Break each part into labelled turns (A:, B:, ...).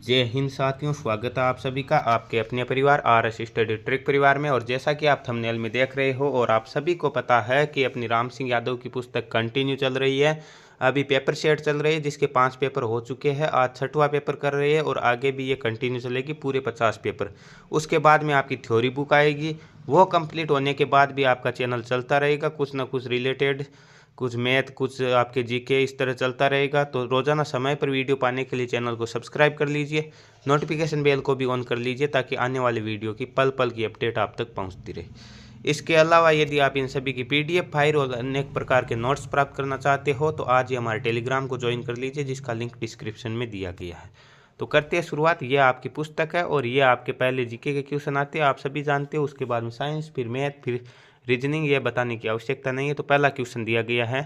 A: जय हिंद साथियों, स्वागत है आप सभी का आपके अपने परिवार RS स्टडी ट्रिक परिवार में। और जैसा कि आप थंबनेल में देख रहे हो और आप सभी को पता है कि अपनी राम सिंह यादव की पुस्तक कंटिन्यू चल रही है। अभी पेपर सेट चल रही है जिसके 5 पेपर हो चुके हैं। आज 6वां पेपर कर रहे हैं और आगे भी ये कंटिन्यू चलेगी पूरे 50 पेपर। उसके बाद में आपकी थ्योरी बुक आएगी, वो कंप्लीट होने के बाद भी आपका चैनल चलता रहेगा, कुछ ना कुछ रिलेटेड, कुछ मैथ, कुछ आपके जीके, इस तरह चलता रहेगा। तो रोज़ाना समय पर वीडियो पाने के लिए चैनल को सब्सक्राइब कर लीजिए, नोटिफिकेशन बेल को भी ऑन कर लीजिए ताकि आने वाले वीडियो की पल पल की अपडेट आप तक पहुंचती रहे। इसके अलावा यदि आप इन सभी की PDF फाइल और अनेक प्रकार के नोट्स प्राप्त करना चाहते हो तो आज ही हमारे टेलीग्राम को ज्वाइन कर लीजिए, जिसका लिंक डिस्क्रिप्शन में दिया गया है। तो करते हैं शुरुआत। ये आपकी पुस्तक है और ये आपके पहले जीके के क्वेश्चन आते हैं, आप सभी जानते हो। उसके बाद में साइंस, फिर मैथ, फिर रीजनिंग, ये बताने की आवश्यकता नहीं है। तो पहला क्वेश्चन दिया गया है,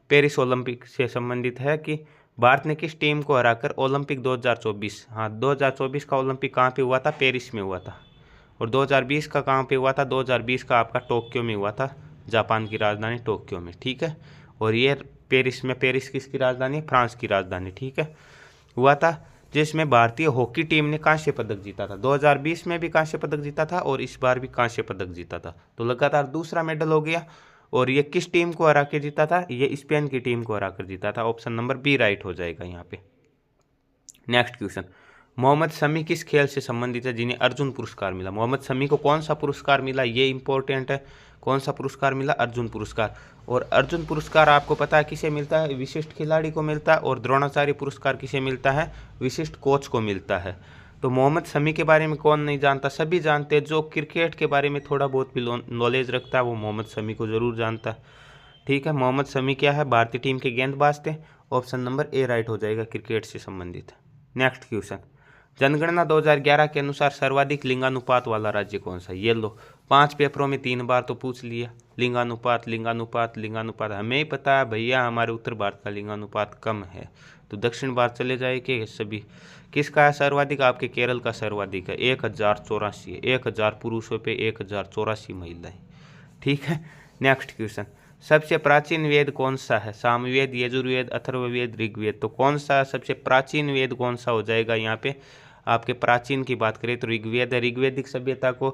A: पेरिस ओलंपिक से संबंधित है कि भारत ने किस टीम को हराकर ओलंपिक 2024, हाँ 2024 का ओलंपिक कहाँ पे हुआ था? पेरिस में हुआ था। और 2020 का कहाँ पे हुआ था? 2020 का आपका टोक्यो में हुआ था, जापान की राजधानी टोक्यो में, ठीक है। और ये पेरिस में, पेरिस किसकी राजधानी है? फ्रांस की राजधानी, ठीक है, हुआ था, जिसमें भारतीय हॉकी टीम ने कांस्य पदक जीता था। 2020 में भी कांस्य पदक जीता था और इस बार भी कांस्य पदक जीता था, तो लगातार दूसरा मेडल हो गया। और ये किस टीम को हरा के जीता था? ये स्पेन की टीम को हरा कर जीता था। ऑप्शन नंबर बी राइट हो जाएगा यहाँ पे। नेक्स्ट क्वेश्चन, मोहम्मद शमी किस खेल से संबंधित है जिन्हें अर्जुन पुरस्कार मिला? मोहम्मद शमी को कौन सा पुरस्कार मिला, ये इंपॉर्टेंट है। कौन सा पुरस्कार मिला? अर्जुन पुरस्कार। और अर्जुन पुरस्कार आपको पता है किसे मिलता है? विशिष्ट खिलाड़ी को मिलता है। और द्रोणाचार्य पुरस्कार किसे मिलता है? विशिष्ट कोच को मिलता है। तो मोहम्मद शमी के बारे में कौन नहीं जानता? सभी जानते हैं। जो क्रिकेट के बारे में थोड़ा बहुत भी नॉलेज रखता है वो मोहम्मद शमी को ज़रूर जानता है, ठीक है। मोहम्मद शमी क्या है? भारतीय टीम के गेंदबाज थे। ऑप्शन नंबर ए राइट हो जाएगा, क्रिकेट से संबंधित। नेक्स्ट क्वेश्चन, जनगणना 2011 के अनुसार सर्वाधिक लिंगानुपात वाला राज्य कौन सा? ये लो, 5 पेपरों में 3 बार तो पूछ लिया। लिंगानुपात लिंगानुपात लिंगानुपात, हमें ही पता है भैया हमारे उत्तर भारत का लिंगानुपात कम है, तो दक्षिण भारत चले जाए कि सभी। किसका है सर्वाधिक? आपके केरल का सर्वाधिक है, 1084 है। 1000 पुरुषों पे 1084 महिलाएं, ठीक है। नेक्स्ट क्वेश्चन, सबसे प्राचीन वेद कौन सा है? सामवेद, यजुर्वेद, अथर्ववेद, ऋग्वेद। तो कौन सा सबसे प्राचीन वेद कौन सा हो जाएगा यहाँ पे? आपके प्राचीन की बात करें तो ऋग्वेद है। ऋग्वेदिक सभ्यता को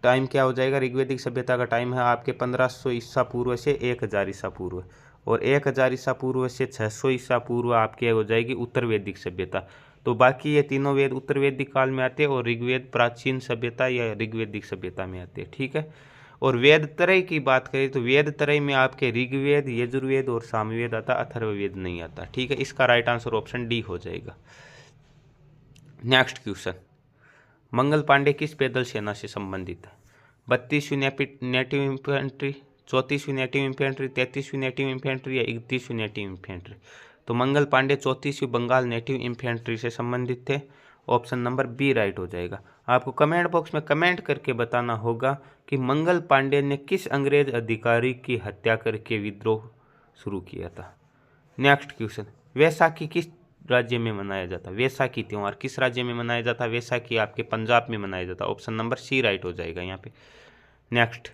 A: टाइम क्या हो जाएगा? ऋग्वेदिक सभ्यता का टाइम है आपके 1500 ईसा पूर्व से 1000 ईसा पूर्व, और 1000 ईसा पूर्व से 600 ईसा पूर्व आपकी हो जाएगी उत्तर वैदिक सभ्यता। तो बाकी ये तीनों वेद उत्तर वैदिक काल में आते हैं और ऋग्वेद प्राचीन सभ्यता या ऋग्वेदिक सभ्यता में आते हैं, ठीक है। और वेद त्रय की बात करें तो वेद त्रय में आपके ऋग्वेद, यजुर्वेद और सामवेद आता, अथर्ववेद नहीं आता, ठीक है। इसका राइट आंसर ऑप्शन डी हो जाएगा। नेक्स्ट क्वेश्चन, मंगल पांडे किस पैदल सेना से संबंधित है? 32वीं नेटिव इन्फेंट्री, 34वीं नेटिव इन्फेंट्री, 33वीं नेटिव इन्फेंट्री या 31वीं नेटिव इन्फेंट्री? तो मंगल पांडे 34वीं बंगाल नेटिव इन्फेंट्री से संबंधित थे। ऑप्शन नंबर बी राइट हो जाएगा। आपको कमेंट बॉक्स में कमेंट करके बताना होगा कि मंगल पांडे ने किस अंग्रेज अधिकारी की हत्या करके विद्रोह शुरू किया था। नेक्स्ट क्वेश्चन, वैसाखी किस राज्य में मनाया जाता है? वैसाखी त्यौहार किस राज्य में मनाया जाता है? वैसाखी आपके पंजाब में मनाया जाता है। ऑप्शन नंबर सी राइट हो जाएगा यहाँ पे। Next,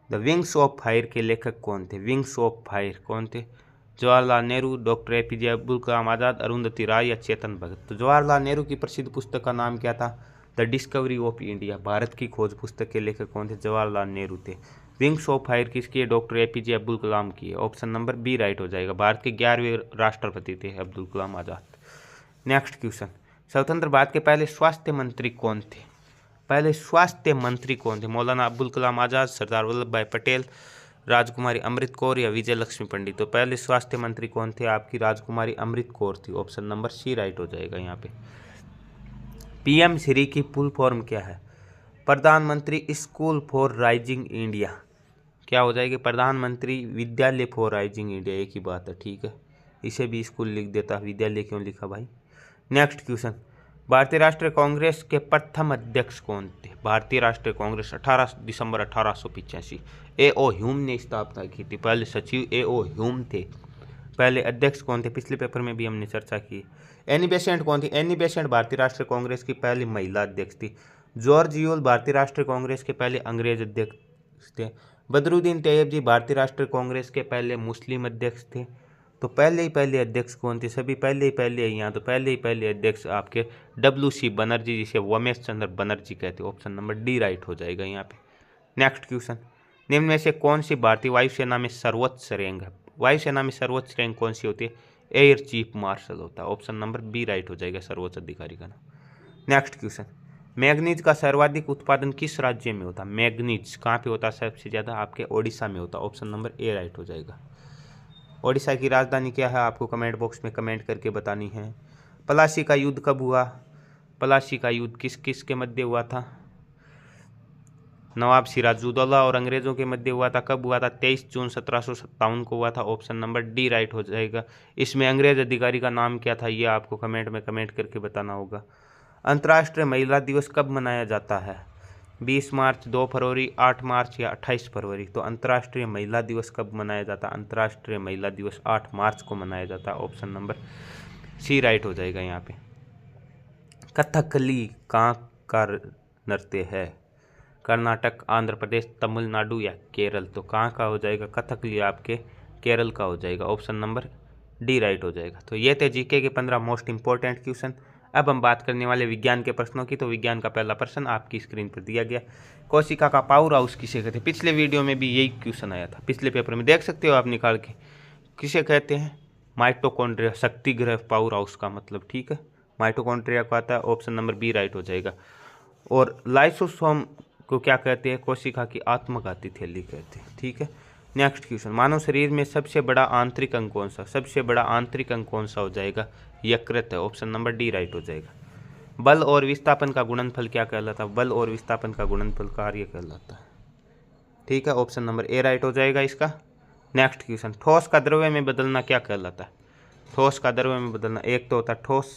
A: the wings of fire के लेखक कौन थे? विंग्स ऑफ फायर कौन थे? जवाहरलाल नेहरू, डॉक्टर APJ अब्दुल कलाम आज़ाद, अरुंधति राय या चेतन भगत? तो जवाहरलाल नेहरू की प्रसिद्ध पुस्तक का नाम क्या था? The discovery of India, Bharat की खोज पुस्तक के लेखक कौन थे? जवाहरलाल नेहरू थे। विंग्स ऑफ फायर किसकी है? डॉक्टर APJ अब्दुल कलाम की है। ऑप्शन नंबर बी राइट हो जाएगा। भारत के 11वें राष्ट्रपति थे अब्दुल कलाम आज़ाद। नेक्स्ट क्वेश्चन, स्वतंत्र भारत के पहले स्वास्थ्य मंत्री कौन थे? पहले स्वास्थ्य मंत्री कौन थे? मौलाना अब्दुल कलाम आज़ाद, सरदार वल्लभ भाई पटेल, राजकुमारी अमृत कौर या विजय लक्ष्मी पंडित? तो पहले स्वास्थ्य मंत्री कौन थे? आपकी राजकुमारी अमृत कौर थी। ऑप्शन नंबर सी राइट हो जाएगा यहाँ पे। PM श्री की फुल फॉर्म क्या है? प्रधानमंत्री स्कूल फॉर राइजिंग इंडिया। क्या हो जाएगी? प्रधानमंत्री विद्यालय फॉर राइजिंग इंडिया, एक ही बात है, ठीक है। इसे भी स्कूल लिख देता, विद्यालय क्यों लिखा भाई। नेक्स्ट क्वेश्चन, भारतीय राष्ट्रीय कांग्रेस के प्रथम अध्यक्ष कौन थे? भारतीय राष्ट्रीय कांग्रेस 18 दिसंबर 1885 A.O. ह्यूम ने स्थापना की थी। पहले सचिव A.O. ह्यूम थे। पहले अध्यक्ष कौन थे? पिछले पेपर में भी हमने चर्चा की। एनी बेसेंट कौन थी? एनी बेसेंट भारतीय राष्ट्रीय कांग्रेस की पहली महिला अध्यक्ष थी। जॉर्ज यूल भारतीय राष्ट्रीय कांग्रेस के पहले अंग्रेज अध्यक्ष थे। बदरुद्दीन तैयब जी भारतीय राष्ट्रीय कांग्रेस के पहले मुस्लिम अध्यक्ष थे। तो पहले ही पहले अध्यक्ष कौन थे? सभी पहले ही पहले है यहाँ। तो पहले ही पहले अध्यक्ष आपके WC बनर्जी, जिसे वोमेश चंद्र बनर्जी कहते हैं। ऑप्शन नंबर डी राइट हो जाएगा यहाँ पे। नेक्स्ट क्वेश्चन, निम्न में से कौन सी भारतीय वायुसेना में सर्वोच्च रैंक है? वायुसेना में सर्वोच्च रैंक कौन सी होती है? एयर चीफ मार्शल होता है। ऑप्शन नंबर बी राइट हो जाएगा, सर्वोच्च अधिकारी का नाम। नेक्स्ट क्वेश्चन, मैग्नीज का सर्वाधिक उत्पादन किस राज्य में होता है? मैग्नीज कहाँ पे होता है सबसे ज़्यादा? आपके ओडिशा में होता है। ऑप्शन नंबर ए राइट हो जाएगा। ओडिशा की राजधानी क्या है? आपको कमेंट बॉक्स में कमेंट करके बतानी है। पलासी का युद्ध कब हुआ? पलासी का युद्ध किस किस के मध्य हुआ था? नवाब सिराजुद्दौला और अंग्रेजों के मध्य हुआ था। कब हुआ था? 23 जून 1757 को हुआ था। ऑप्शन नंबर डी राइट हो जाएगा। इसमें अंग्रेज अधिकारी का नाम क्या था? ये आपको कमेंट में कमेंट करके बताना होगा। अंतर्राष्ट्रीय महिला दिवस कब मनाया जाता है? 20 मार्च, 2 फरवरी, 8 मार्च या 28 फरवरी? तो अंतर्राष्ट्रीय महिला दिवस कब मनाया जाता है? अंतर्राष्ट्रीय महिला दिवस 8 मार्च को मनाया जाता है। ऑप्शन नंबर सी राइट हो जाएगा यहाँ पे। कथकली कहाँ का नृत्य है? कर्नाटक, आंध्र प्रदेश, तमिलनाडु या केरल? तो कहाँ का हो जाएगा? कथकली आपके केरल का हो जाएगा। ऑप्शन नंबर डी राइट हो जाएगा। तो ये थे जीके के 15 मोस्ट इंपॉर्टेंट क्वेश्चन। अब हम बात करने वाले विज्ञान के प्रश्नों की। तो विज्ञान का पहला प्रश्न आपकी स्क्रीन पर दिया गया, कोशिका का पावर हाउस किसे कहते हैं? पिछले वीडियो में भी यही क्वेश्चन आया था, पिछले पेपर में देख सकते हो आप निकाल के। किसे कहते हैं? माइटोकॉन्ड्रिया, शक्ति ग्रह पावर हाउस का मतलब, ठीक है, माइटोकॉन्ड्रिया को आता है। ऑप्शन नंबर बी राइट हो जाएगा। और लाइसोसोम को क्या कहते हैं? कोशिका की आत्मघाती थैली कहते हैं, ठीक है। नेक्स्ट क्वेश्चन, मानव शरीर में सबसे बड़ा आंतरिक अंग कौन सा? सबसे बड़ा आंतरिक अंग कौन सा हो जाएगा? यकृत है। ऑप्शन नंबर डी राइट हो जाएगा। बल और विस्थापन का गुणनफल क्या कहलाता है? बल और विस्थापन का गुणनफल कार्य कहलाता है, ठीक है। ऑप्शन नंबर ए राइट हो जाएगा इसका। नेक्स्ट क्वेश्चन, ठोस का द्रव्य में बदलना क्या कहलाता है? ठोस का द्रव्य में बदलना, एक तो होता है ठोस,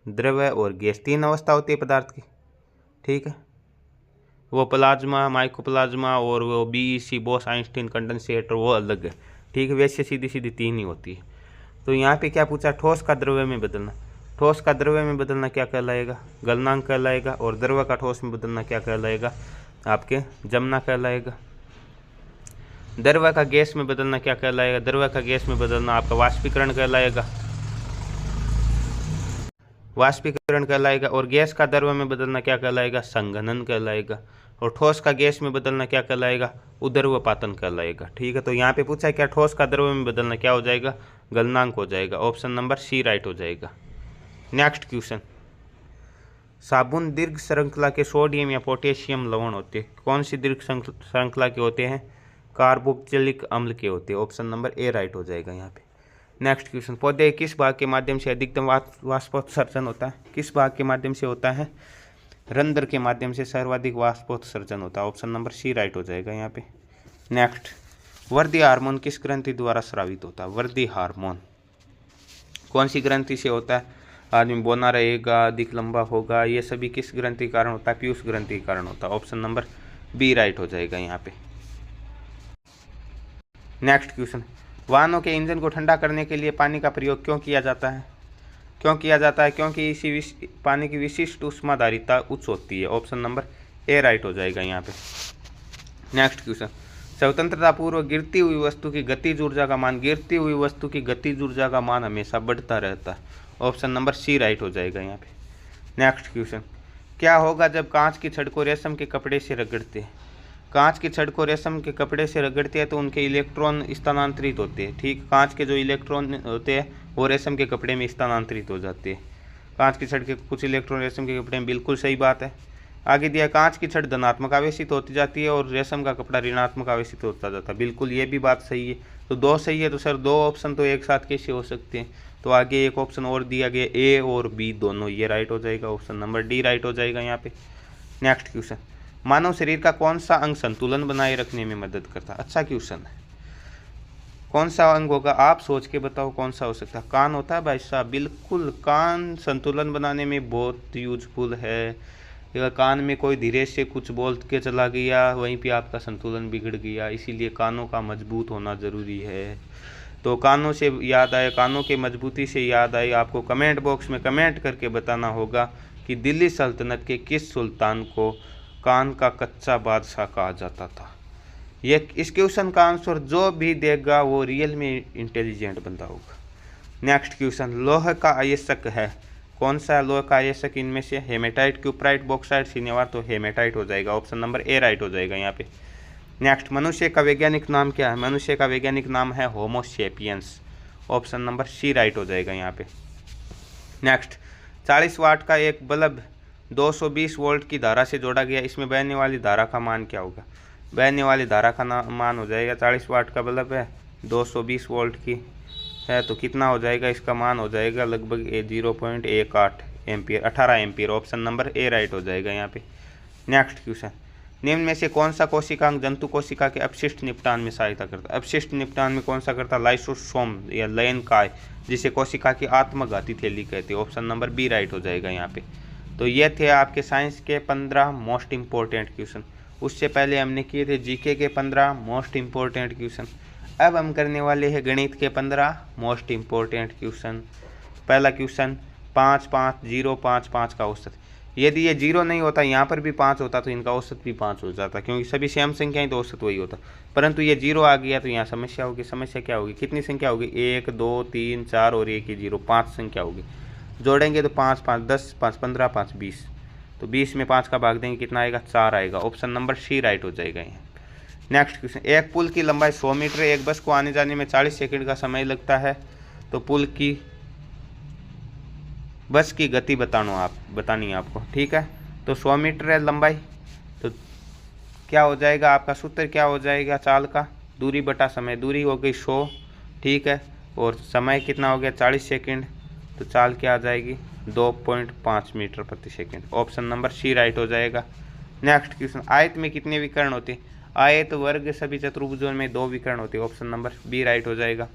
A: द्रव्य और गैस, 3 अवस्था होती है पदार्थ की, ठीक है। वो प्लाज्मा, माइक्रोप्लाज्मा और वो BEC, बोस आइंस्टीन कंडेंसेटर, वो अलग है, ठीक है। वैसे सीधी सीधी 3 ही होती है। तो यहाँ पे क्या पूछा? ठोस का द्रव्य में बदलना। ठोस का द्रव्य में बदलना क्या कहलाएगा? गलनांक कहलाएगा। और द्रव्य का ठोस में बदलना क्या कहलाएगा? आपके जमना कहलाएगा। द्रव्य का गैस में बदलना क्या कहलाएगा? द्रव्य का गैस में बदलना आपका वाष्पीकरण कहलाएगा, वाष्पीकरण कहलाएगा। और गैस का द्रव्य में बदलना क्या कहलाएगा? संघनन कहलाएगा। और ठोस का गैस में बदलना क्या कहलाएगा? उदर्वपातन कहलाएगा, ठीक है। तो यहाँ पे पूछा है क्या? ठोस का द्रव्य में बदलना क्या हो जाएगा? गलनांक हो जाएगा। ऑप्शन नंबर सी राइट हो जाएगा। नेक्स्ट क्वेश्चन, साबुन दीर्घ श्रृंखला के सोडियम या पोटेशियम लवण होते हैं। कौन सी दीर्घ श्रृंखला के होते हैं? कार्बोक्सिलिक अम्ल के होते हैं। ऑप्शन नंबर ए राइट हो जाएगा यहाँ पे। नेक्स्ट क्वेश्चन, पौधे किस भाग के माध्यम से अधिकतम वाष्पोत्सर्जन होता है? किस भाग के माध्यम से होता है? रंध्र के माध्यम से सर्वाधिक वाष्पोत्सर्जन होता है। ऑप्शन नंबर सी राइट हो जाएगा यहाँ पे। नेक्स्ट, वृद्धि हार्मोन किस ग्रंथि द्वारा स्रावित होता है? वृद्धि हार्मोन कौन सी ग्रंथि से होता है? आदमी बौना रहेगा, अधिक लंबा होगा, ये सभी किस ग्रंथि के कारण होता है? पीयूष ग्रंथि के कारण होता है। ऑप्शन नंबर बी राइट हो जाएगा यहाँ पे। नेक्स्ट क्वेश्चन, वाहनों के इंजन को ठंडा करने के लिए पानी का प्रयोग क्यों किया जाता है? क्यों किया जाता है? क्योंकि इसी पानी की विशिष्ट ऊष्माधारिता उच्च होती है। ऑप्शन नंबर ए राइट हो जाएगा यहाँ पे। नेक्स्ट क्वेश्चन, स्वतंत्रता पूर्व गिरती हुई वस्तु की गतिज ऊर्जा का मान, गिरती हुई वस्तु की गतिज ऊर्जा का मान हमेशा बढ़ता रहता है। ऑप्शन नंबर सी राइट हो जाएगा यहाँ पे। नेक्स्ट क्वेश्चन, क्या होगा जब कांच की छड़ को रेशम के कपड़े से रगड़ते हैं? कांच की छड़ को रेशम के कपड़े से रगड़ते हैं तो उनके इलेक्ट्रॉन स्थानांतरित होते हैं, ठीक। कांच के जो इलेक्ट्रॉन होते हैं वो रेशम के कपड़े में स्थानांतरित हो जाते हैं। कांच की छड़ के कुछ इलेक्ट्रॉन रेशम के कपड़े में, बिल्कुल सही बात है। आगे दिया, कांच की छड़ धनात्मक आवेशित होती जाती है और रेशम का कपड़ा ऋणात्मक आवेशित होता जाता है। बिल्कुल ये भी बात सही है। तो 2 सही है। तो सर 2 ऑप्शन तो एक साथ कैसे हो सकते हैं? तो आगे एक ऑप्शन और दिया गया, ए और बी दोनों, ये राइट हो जाएगा। ऑप्शन नंबर डी राइट हो जाएगा यहाँ पे। नेक्स्ट क्वेश्चन, मानव शरीर का कौन सा अंग संतुलन बनाए रखने में मदद करता है? अच्छा क्वेश्चन है। कौन सा अंग होगा? आप सोच के बताओ कौन सा हो सकता है? कान होता है भाई साहब, बिल्कुल। कान संतुलन बनाने में बहुत यूजफुल है। अगर कान में कोई धीरे से कुछ बोल के चला गया, वहीं पे आपका संतुलन बिगड़ गया। इसीलिए कानों का मजबूत होना ज़रूरी है। तो कानों से याद आए, कानों के मजबूती से याद आए, आपको कमेंट बॉक्स में कमेंट करके बताना होगा कि दिल्ली सल्तनत के किस सुल्तान को कान का कच्चा बादशाह कहा जाता था? ये इस क्वेश्चन का आंसर जो भी देगा वो रियल में इंटेलिजेंट बंदा होगा। नेक्स्ट क्वेश्चन, लोह का अयस्क है, कौन सा लोह का अयस्क इनमें से? Hematite, cuprite, bauxite, cinnabar. तो हेमेटाइट हो जाएगा, ऑप्शन नंबर ए राइट हो जाएगा यहाँ पे। नेक्स्ट, मनुष्य का वैज्ञानिक नाम क्या है? मनुष्य का वैज्ञानिक नाम है homo sapiens, option number C right हो जाएगा यहाँ पे। नेक्स्ट, 40 वाट का एक बल्ब 220 वोल्ट की धारा से जोड़ा गया, इसमें बहने वाली धारा का मान क्या होगा? बहने वाली धारा का मान हो जाएगा, 40 वाट का बल्ब है, 220 वोल्ट की है, तो कितना हो जाएगा? इसका मान हो जाएगा लगभग 0.18 ampere, 18 ampere, option number A right हो जाएगा यहाँ पे। नेक्स्ट क्वेश्चन, निम्न में से कौन सा कोशिकांग जंतु कोशिका के अपशिष्ट निपटान में सहायता करता है? अपशिष्ट निपटान में कौन सा करता है? लाइसोसोम या लयन काय, जिसे कोशिका की आत्मघाती थैली कहते हैं, ऑप्शन नंबर बी राइट हो जाएगा यहाँ पे। तो ये थे आपके साइंस के 15 मोस्ट इंपॉर्टेंट क्वेश्चन। उससे पहले हमने किए थे जीके के 15 मोस्ट इंपॉर्टेंट क्वेश्चन। अब हम करने वाले हैं गणित के 15 मोस्ट इंपॉर्टेंट क्वेश्चन। पहला क्वेश्चन, 5 5 0 5 5 का औसत। यदि ये 0 नहीं होता, यहाँ पर भी 5 होता तो इनका औसत भी 5 हो जाता, क्योंकि सभी सेम संख्याएं तो औसत वही होता। परंतु ये 0 आ गया तो यहाँ समस्या होगी। समस्या क्या होगी? कितनी संख्या होगी? 1 2 3 4 और 1 ही 0, 5 संख्या होगी। जोड़ेंगे तो 5 5 10 5 15 5 20, तो 20 में 5 का भाग देंगे, कितना आएगा? 4 आएगा, ऑप्शन नंबर सी राइट हो जाएगा यहाँ। नेक्स्ट क्वेश्चन, एक पुल की लंबाई 100 मीटर, एक बस को आने जाने में 40 सेकंड का समय लगता है, तो पुल की बस की गति बतानी है आपको, ठीक है। तो 100 मीटर है लंबाई, तो क्या हो जाएगा आपका सूत्र? क्या हो जाएगा चाल का? दूरी बटा समय, दूरी हो गई 100, ठीक है, और समय कितना हो गया? 40 सेकंड, तो चाल क्या आ जाएगी? 2.5 मीटर प्रति second, option number C right हो जाएगा। नेक्स्ट क्वेश्चन, आयत में कितने विकर्ण होते हैं? आयत, वर्ग, सभी चतुर्भुजों में 2 विकर्ण होते हैं, ऑप्शन नंबर बी राइट हो जाएगा।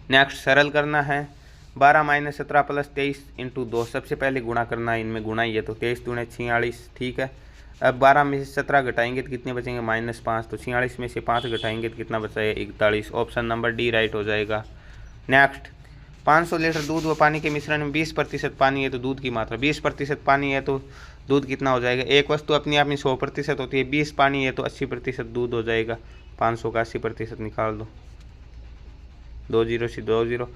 A: नेक्स्ट, सरल करना है, 12 - 17 + 23 × 2, सबसे पहले गुणा करना है, इनमें गुणा ही है, तो 23 दूने 46, ठीक है। अब 12 में से 17 घटाएंगे तो कितने बचेंगे? -5, तो 46 में से 5 घटाएंगे तो कितना बचा है? 41, ऑप्शन नंबर डी राइट हो जाएगा। नेक्स्ट, 500 लीटर दूध व पानी के मिश्रण में 20% पानी है, तो दूध की मात्रा 20% पानी है, तो दूध कितना हो जाएगा? एक वस्तु अपने आप में 100% होती है, 20 पानी है तो 80% दूध हो जाएगा। 500 का 80% निकाल दो, 2 0 से 2 0,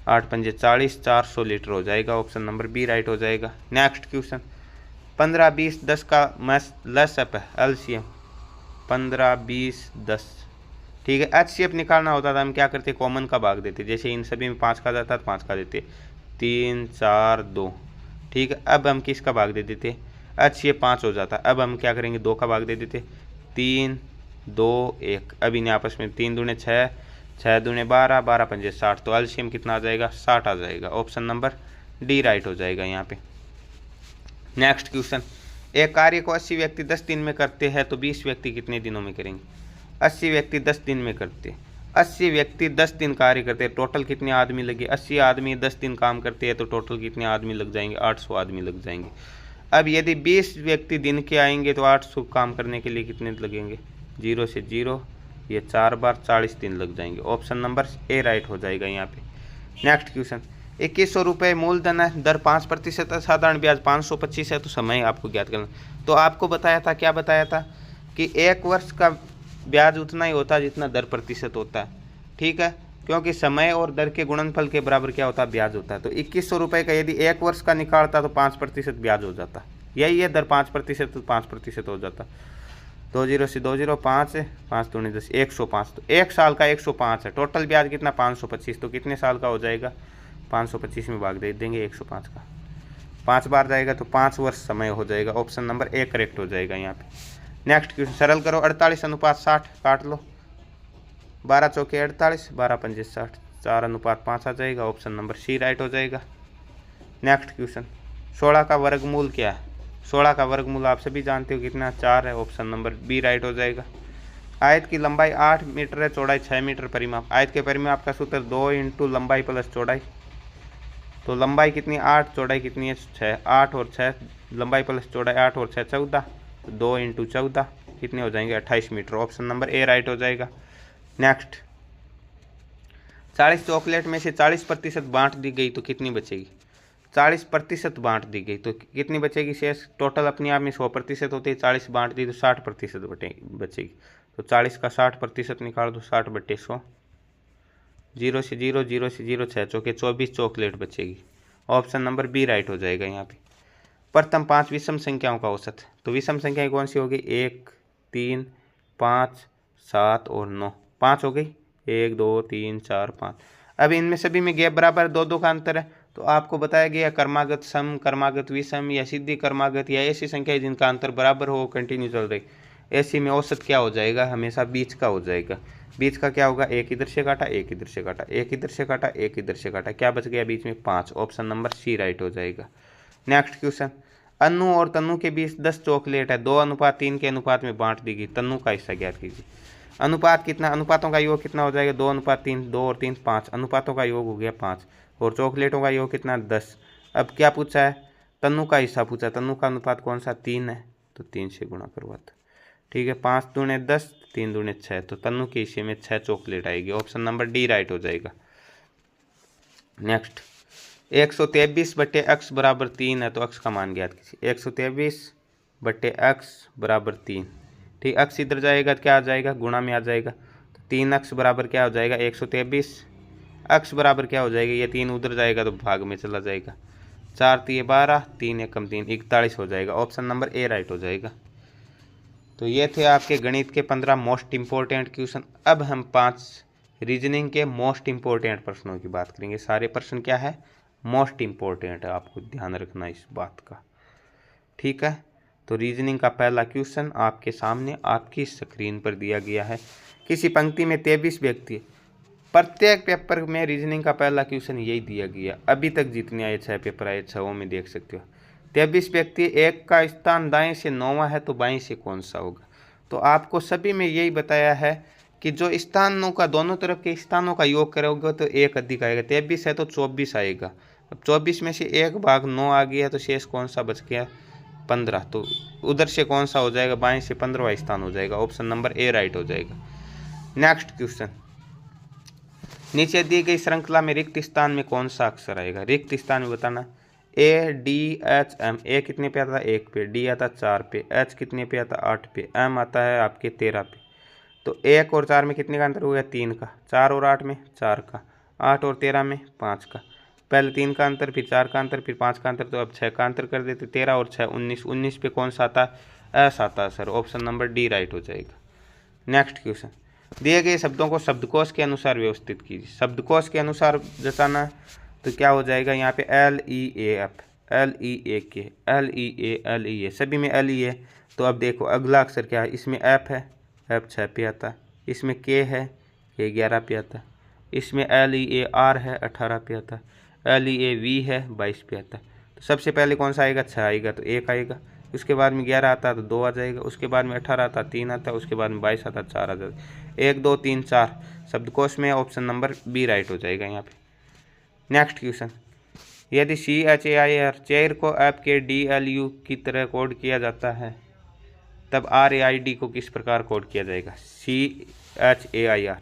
A: 8 पंजे 40, 400 लीटर हो जाएगा, ऑप्शन नंबर बी राइट हो जाएगा। नेक्स्ट क्वेश्चन, 15 20 10 का लसअप है, एलसीएम 15 20 10, ठीक है। एचसीएफ निकालना होता था, हम क्या करते? कॉमन का भाग देते, जैसे इन सभी में 5 का जाता तो 5 का देते, 3 4 2, ठीक है। अब हम किसका भाग दे देते? एचसीएफ 5 हो जाता, अब हम क्या करेंगे? 2 का भाग दे देते, 3 2 1, अब इन्हें आपस में 3 दूने 6, 6 दूने 12, 12 पंजे 60, तो एलसीएम कितना आ जाएगा? 60 आ जाएगा, ऑप्शन नंबर डी राइट हो जाएगा यहाँ पे। नेक्स्ट क्वेश्चन, एक कार्य को 80 व्यक्ति 10 दिन में करते हैं, तो 20 व्यक्ति कितने दिनों में करेंगे? 80 व्यक्ति 10 दिन में करते, 80 व्यक्ति 10 दिन कार्य करते हैं, टोटल कितने आदमी लगे? 80 आदमी 10 दिन काम करते हैं, तो टोटल कितने आदमी लग जाएंगे? 800 आदमी लग जाएंगे। अब यदि 20 व्यक्ति दिन के आएंगे तो 800 काम करने के लिए कितने लगेंगे? 0 से 0, ये 4 बार 40 दिन लग जाएंगे, ऑप्शन नंबर ए राइट हो जाएगा यहाँ पे। नेक्स्ट क्वेश्चन, 2100 रुपये मूलधन है, दर 5% है, साधारण ब्याज 525 है, तो समय आपको ज्ञात करना। तो आपको बताया था, क्या बताया था कि 1 वर्ष का ब्याज उतना ही होता है जितना दर प्रतिशत होता है, ठीक है, क्योंकि समय और दर के गुणनफल के बराबर क्या होता है? ब्याज होता है। तो 2100 रुपये का यदि 1 वर्ष का निकालता तो 5% ब्याज हो जाता, यही है दर 5%, तो 5% हो जाता। 2 0 से 2 0, 5 5 दूने 10, 105, तो 1 साल का 105 है, टोटल ब्याज कितना? 525, तो कितने साल का हो जाएगा? 525 में भाग दे देंगे 105 का, 5 बार जाएगा तो 5 वर्ष समय हो जाएगा, ऑप्शन नंबर ए करेक्ट हो जाएगा यहाँ पे। नेक्स्ट क्वेश्चन, सरल करो, 48:60 काट लो, 12 चौके 48, 12 पंजे 60, 4:5 आ जाएगा, ऑप्शन नंबर सी राइट हो जाएगा। नेक्स्ट क्वेश्चन, 16 का वर्गमूल क्या है? 16 का वर्गमूल आप सभी जानते हो कितना? 4 है, ऑप्शन नंबर बी राइट हो जाएगा। आयत की लंबाई 8 मीटर है, चौड़ाई 6 मीटर परिमाप। आयत के परिमाप का सूत्र 2 × लंबाई + चौड़ाई, तो लंबाई कितनी? 8, चौड़ाई कितनी है? 6, 8 और 6, लंबाई + चौड़ाई 8 और 6 14, 2 × 14 कितने हो जाएंगे? 28 metre, option number A right हो जाएगा। नेक्स्ट, 40 चॉकलेट में से 40% बांट दी गई तो कितनी बचेगी? 40% बांट दी गई तो कितनी बचेगी शेष? टोटल अपने आप में 100% होती है, 40 बांट दी तो 60% बचेगी, तो 40 का 60% निकाल दो, 60/100, 0 से 0, 0 से 0, 6 चौके 24 चॉकलेट बचेगी। ऑप्शन नंबर बी राइट हो जाएगा यहाँ पे। प्रथम 5 विषम संख्याओं का औसत। तो विषम संख्याएं कौन सी होगी? 1, 3, 5, 7 और 9। 5 हो गई, 1, 2, 3, 4, 5। अब इनमें सभी में गैप बराबर 2-2 का अंतर है। तो आपको बताया गया क्रमागत सम, क्रमागत विषम या सीधी क्रमागत या ऐसी संख्या जिनका अंतर बराबर हो, कंटिन्यू चल रही, ऐसी में औसत क्या हो जाएगा? हमेशा बीच का हो जाएगा। बीच का क्या होगा? एक इधर से काटा, एक इधर से काटा, एक इधर से काटा, एक इधर से काटा, क्या बच गया बीच में? 5। ऑप्शन नंबर सी राइट हो जाएगा। नेक्स्ट क्वेश्चन, अनु और तन्नु के बीच 10 चॉकलेट है, 2:3 के अनुपात में बांट दी गई, तन्नु का हिस्सा ज्ञात कीजिए। अनुपात कितना? अनुपातों का योग कितना हो जाएगा? 2:3, 2 और 3 5, अनुपातों का योग हो गया 5, और चॉकलेटों का योग कितना? 10। अब क्या पूछा है? तन्नु का हिस्सा पूछा। तन्नु का अनुपात कौन सा? 3 है, तो 3 से गुणा करवाता। ठीक है, 5 दूने 10, 3 दूने 6, तो तन्नु के हिस्से में 6 चॉकलेट आएगी। ऑप्शन नंबर डी राइट हो जाएगा। नेक्स्ट, 123/x बराबर 3 है, तो x का मान ज्ञात कीजिए। 123/x बराबर 3। ठीक, x इधर जाएगा तो क्या आ जाएगा? गुणा में आ जाएगा। तो 3x बराबर क्या हो जाएगा? 123। x बराबर क्या हो जाएगा? ये 3 उधर जाएगा तो भाग में चला जाएगा। 4 3 12, 3 एकम 3, 41 हो जाएगा। ऑप्शन नंबर ए राइट हो जाएगा। तो ये थे आपके गणित के 15 मोस्ट इंपॉर्टेंट क्वेश्चन। अब हम 5 रीजनिंग के मोस्ट इंपॉर्टेंट प्रश्नों की बात करेंगे। सारे प्रश्न क्या है? मोस्ट इंपॉर्टेंट है, आपको ध्यान रखना इस बात का। ठीक है, तो रीजनिंग का पहला क्वेश्चन आपके सामने आपकी स्क्रीन पर दिया गया है। किसी पंक्ति में 23 व्यक्ति, प्रत्येक पेपर में रीजनिंग का पहला क्वेश्चन यही दिया गया। अभी तक जितने आए 6 पेपर आए, 6 में देख सकते हो 23 व्यक्ति, एक का स्थान दाएं से 9वां है, तो बाएं से कौन सा होगा? तो आपको सभी में यही बताया है कि जो स्थानों का, दोनों तरफ के स्थानों का योग करोगे तो एक अधिक आएगा। 23 है तो 24 आएगा। अब 24 में से एक भाग 9 आ गया, तो शेष कौन सा बच गया? 15। तो उधर से कौन सा हो जाएगा? बाएं से 15वां स्थान हो जाएगा। ऑप्शन नंबर ए राइट हो जाएगा। नेक्स्ट क्वेश्चन, नीचे दी गई श्रृंखला में रिक्त स्थान में कौन सा अक्षर आएगा? रिक्त स्थान में बताना। ADHM, ए कितने पे आता है? 1 पे, डी आता है 4 पे, एच कितने पे आता है? 8 पे, एम आता है आपके 13 पे। तो 1 और 4 में कितने का अंतर हो गया? 3 का। 4 और 8 में 4 का। 8 और 13 में 5 का। पहले 3 का अंतर, फिर 4 का अंतर, फिर 5 का अंतर, तो अब 6 का अंतर कर देते। 13 और 6 19, 19 पे कौन सा आता है? एस आता है sir. Option number D right हो जाएगा। नेक्स्ट क्वेश्चन, दिए गए शब्दों को शब्दकोश के अनुसार व्यवस्थित कीजिए। शब्दकोश के अनुसार जताना, तो क्या हो जाएगा यहाँ पे? LEAF, LEAK, LEA, LEA, सभी में LE है। तो अब देखो अगला अक्षर क्या है? इसमें F है, F 6 पे आता है। इसमें K है, K 11 पे आता है। इसमें LEAR है, 18 पे आता है। LEAV है, 22 पे आता है। तो सबसे पहले कौन सा आएगा? 6 आएगा, तो 1 आएगा। उसके बाद में 11 आता है तो 2 आ जाएगा। उसके बाद में 18 आता है, 3 आता है। उसके बाद में 22 आता है, 4 आ जाएगा। 1 2 3 4 शब्दकोश में ऑप्शन नंबर बी राइट हो जाएगा यहाँ पे। नेक्स्ट क्वेश्चन, यदि CHAIR चेयर को आपके DLU की तरह कोड किया जाता है, तब RAID को किस प्रकार कोड किया जाएगा? CHAIR,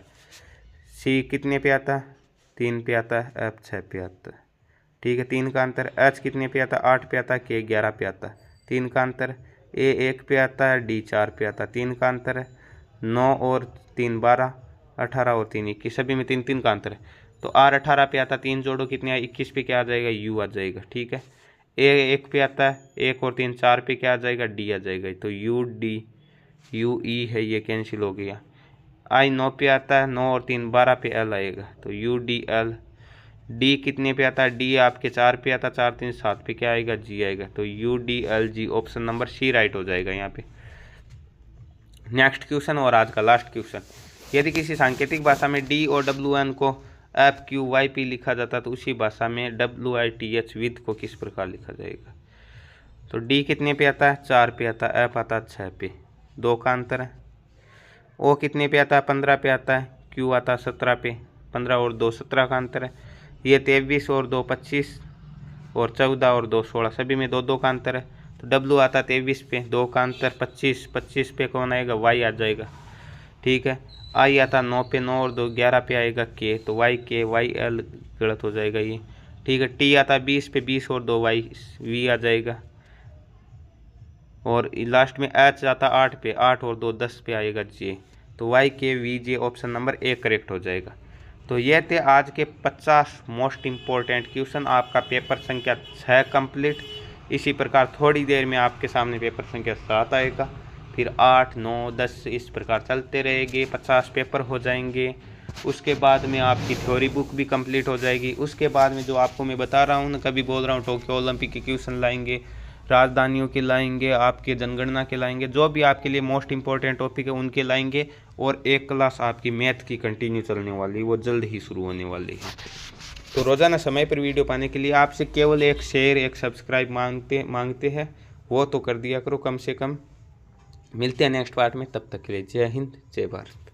A: C कितने पे आता है? 3 पे आता है, F 6 पे आता है। ठीक है, 3 का अंतर। H कितने पे आता है? 8 पे आता है, K 11 पे आता है। 3 का अंतर। A 1 पे आता है, D 4 पे आता है। 3 का अंतर है। 9 और 3 12, 18 और 3 21, सभी में 3 3 का अंतर है। तो R 18 पे आता है, 3 जोड़ो कितने आए? 21 पे क्या आ जाएगा? U आ जाएगा। ठीक है, A 1 पे आता है, 1 और 3 4 पे क्या आ जाएगा? D आ जाएगा। तो UD, UE है, ये कैंसिल हो गया। I 9 पे आता है, 9 और 3 12 पे L आएगा, तो UDL। D कितने पे आता है? D आपके 4 पे आता है, 4 3 7 पे क्या आएगा? G आएगा। तो UDLG, option number C right हो जाएगा यहाँ पे। नेक्स्ट क्वेश्चन और आज का लास्ट क्वेश्चन, यदि किसी सांकेतिक भाषा में D और WN को FQYP लिखा जाता है, तो उसी भाषा में WITH विद को किस प्रकार लिखा जाएगा? तो D कितने पे आता है? 4 पे आता है। F आता है 6 पे, 2 का अंतर है। O कितने पे आता है? 15 पे आता है। Q आता है 17 पे, 15 और 2 17 का अंतर है। ये 23 और 2 25, और 14 और 2 16, सभी में 2 2 का अंतर है। तो W आता है 23 पे, 2 का अंतर 25, 25 पे कौन आएगा? Y आ जाएगा। ठीक है, I आता 9 पे, 9 और 2 11 पे आएगा K, तो YK YL गलत हो जाएगा ये। ठीक है, T आता है 20 पे, 20 और 2 Y V आ जाएगा। और लास्ट में H आता 8 पे, 8 और 2 10 पे आएगा J। तो Y K V J option number A correct हो जाएगा। तो ये थे आज के 50 मोस्ट इम्पोर्टेंट क्वेश्चन। आपका पेपर संख्या 6 कंप्लीट। इसी प्रकार थोड़ी देर में आपके सामने पेपर संख्या 7 आएगा, फिर 8, 9, 10 इस प्रकार चलते रहेंगे, 50 पेपर हो जाएंगे। उसके बाद में आपकी थ्योरी बुक भी कंप्लीट हो जाएगी। उसके बाद में जो आपको मैं बता रहा हूँ ना, कभी बोल रहा हूँ टोक्यो ओलंपिक के क्वेश्चन लाएंगे, राजधानियों के लाएंगे, आपके जनगणना के लाएंगे, जो भी आपके लिए मोस्ट इंपॉर्टेंट टॉपिक है उनके लाएंगे। और एक क्लास आपकी मैथ की कंटिन्यू चलने वाली, वो जल्द ही शुरू होने वाली है। तो रोज़ाना समय पर वीडियो पाने के लिए आपसे केवल एक शेयर, एक सब्सक्राइब मांगते हैं, वो तो कर दिया करो कम से कम। मिलते हैं नेक्स्ट पार्ट में, तब तक के लिए जय हिंद, जय भारत।